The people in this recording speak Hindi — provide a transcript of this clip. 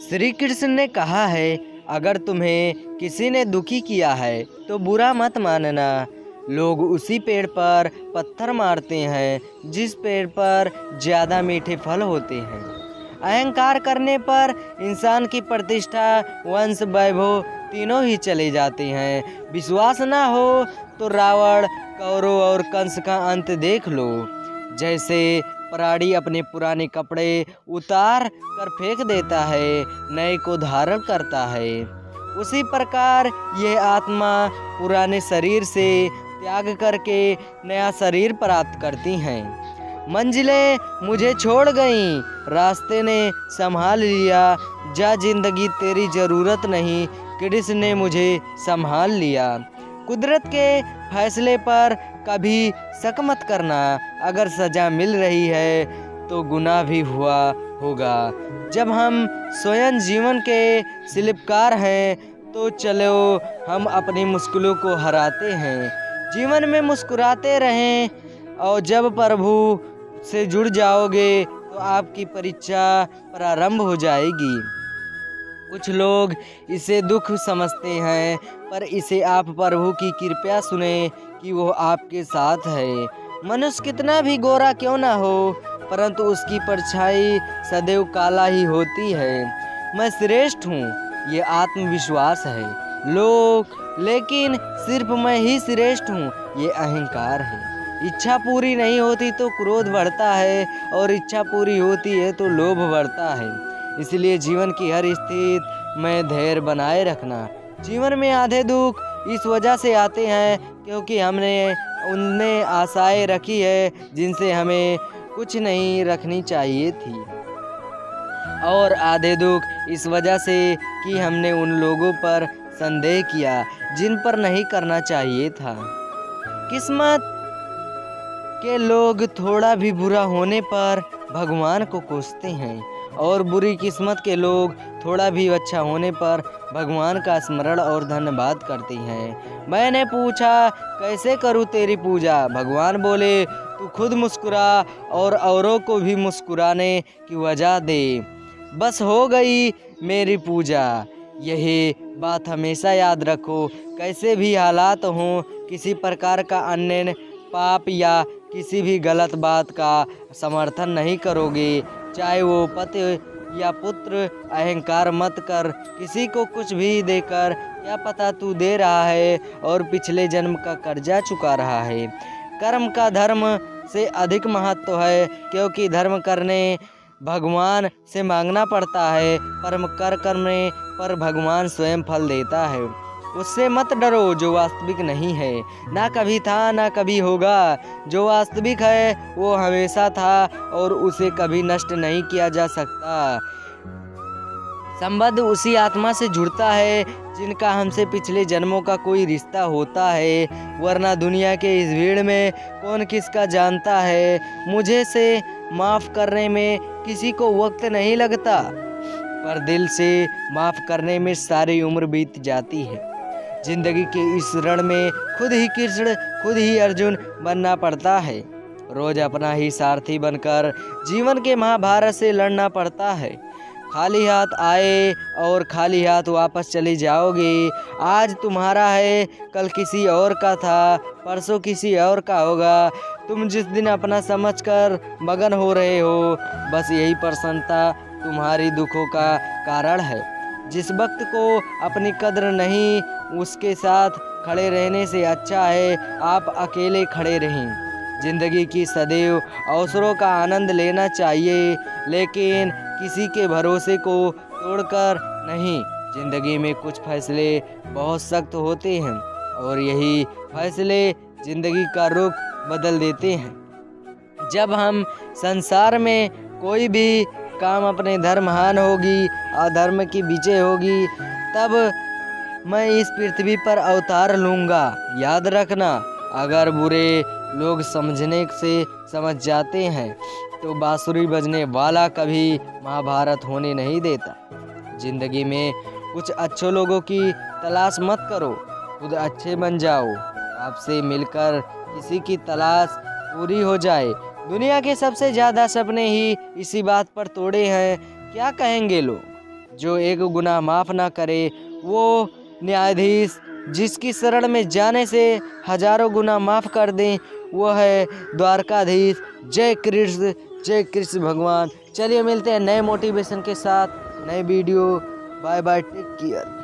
श्री कृष्ण ने कहा है, अगर तुम्हें किसी ने दुखी किया है तो बुरा मत मानना। लोग उसी पेड़ पर पत्थर मारते हैं जिस पेड़ पर ज़्यादा मीठे फल होते हैं। अहंकार करने पर इंसान की प्रतिष्ठा, वंश, वैभव तीनों ही चले जाते हैं। विश्वास ना हो तो रावण, कौरव और कंस का अंत देख लो। जैसे प्राणी अपने पुराने कपड़े उतार कर फेंक देता है, नए को धारण करता है, उसी प्रकार यह आत्मा पुराने शरीर से त्याग करके नया शरीर प्राप्त करती हैं। मंजिलें मुझे छोड़ गईं, रास्ते ने संभाल लिया, जा जिंदगी तेरी ज़रूरत नहीं, कृष्ण ने मुझे संभाल लिया। कुदरत के फैसले पर कभी शक मत करना। अगर सज़ा मिल रही है तो गुनाह भी हुआ होगा। जब हम स्वयं जीवन के शिल्पकार हैं तो चलो हम अपनी मुश्किलों को हराते हैं। जीवन में मुस्कुराते रहें और जब प्रभु से जुड़ जाओगे तो आपकी परीक्षा प्रारंभ हो जाएगी। कुछ लोग इसे दुख समझते हैं, पर इसे आप प्रभु की कृपया सुने कि वो आपके साथ है। मनुष्य कितना भी गोरा क्यों ना हो, परंतु उसकी परछाई सदैव काला ही होती है। मैं श्रेष्ठ हूँ, ये आत्मविश्वास है लोग, लेकिन सिर्फ मैं ही श्रेष्ठ हूँ, ये अहंकार है। इच्छा पूरी नहीं होती तो क्रोध बढ़ता है, और इच्छा पूरी होती है तो लोभ बढ़ता है। इसलिए जीवन की हर स्थिति में धैर्य बनाए रखना। जीवन में आधे दुख इस वजह से आते हैं क्योंकि हमने उनमें आशाएं रखी है जिनसे हमें कुछ नहीं रखनी चाहिए थी, और आधे दुख इस वजह से कि हमने उन लोगों पर संदेह किया जिन पर नहीं करना चाहिए था। किस्मत के लोग थोड़ा भी बुरा होने पर भगवान को कोसते हैं, और बुरी किस्मत के लोग थोड़ा भी अच्छा होने पर भगवान का स्मरण और धन्यवाद करते हैं। मैंने पूछा, कैसे करूँ तेरी पूजा? भगवान बोले, तू खुद मुस्कुरा और औरों को भी मुस्कुराने की वजह दे, बस हो गई मेरी पूजा। यही बात हमेशा याद रखो, कैसे भी हालात हों, किसी प्रकार का अन्य पाप या किसी भी गलत बात का समर्थन नहीं करोगे, चाहे वो पति या पुत्र। अहंकार मत कर किसी को कुछ भी देकर, क्या पता तू दे रहा है और पिछले जन्म का कर्जा चुका रहा है। कर्म का धर्म से अधिक महत्व है, क्योंकि धर्म करने भगवान से मांगना पड़ता है, करने पर भगवान स्वयं फल देता है। उससे मत डरो जो वास्तविक नहीं है, ना कभी था ना कभी होगा। जो वास्तविक है वो हमेशा था और उसे कभी नष्ट नहीं किया जा सकता। संबंध उसी आत्मा से जुड़ता है जिनका हमसे पिछले जन्मों का कोई रिश्ता होता है, वरना दुनिया के इस भीड़ में कौन किसका जानता है। मुझे से माफ़ करने में किसी को वक्त नहीं लगता, पर दिल से माफ़ करने में सारी उम्र बीत जाती है। जिंदगी के इस रण में खुद ही कृष्ण, खुद ही अर्जुन बनना पड़ता है। रोज अपना ही सारथी बनकर जीवन के महाभारत से लड़ना पड़ता है। खाली हाथ आए और खाली हाथ वापस चले जाओगे। आज तुम्हारा है, कल किसी और का था, परसों किसी और का होगा। तुम जिस दिन अपना समझकर मगन हो रहे हो, बस यही प्रसन्नता तुम्हारी दुखों का कारण है। जिस वक्त को अपनी कद्र नहीं, उसके साथ खड़े रहने से अच्छा है आप अकेले खड़े रहें। जिंदगी की सदैव अवसरों का आनंद लेना चाहिए, लेकिन किसी के भरोसे को तोड़कर नहीं। जिंदगी में कुछ फैसले बहुत सख्त होते हैं, और यही फैसले जिंदगी का रुख बदल देते हैं। जब हम संसार में कोई भी काम अपने धर्महान होगी, अधर्म की विजय होगी, तब मैं इस पृथ्वी पर अवतार लूँगा। याद रखना, अगर बुरे लोग समझने से समझ जाते हैं तो बांसुरी बजने वाला कभी महाभारत होने नहीं देता। जिंदगी में कुछ अच्छे लोगों की तलाश मत करो, खुद अच्छे बन जाओ। आपसे मिलकर किसी की तलाश पूरी हो जाए। दुनिया के सबसे ज़्यादा सपने ही इसी बात पर तोड़े हैं, क्या कहेंगे लोग। जो एक गुनाह माफ़ ना करे वो न्यायाधीश जिसकी शरण में जाने से हजारों गुनाह माफ़ कर दें वो है द्वारकाधीश। जय कृष्ण भगवान। चलिए मिलते हैं नए मोटिवेशन के साथ नए video. Bye bye, take care.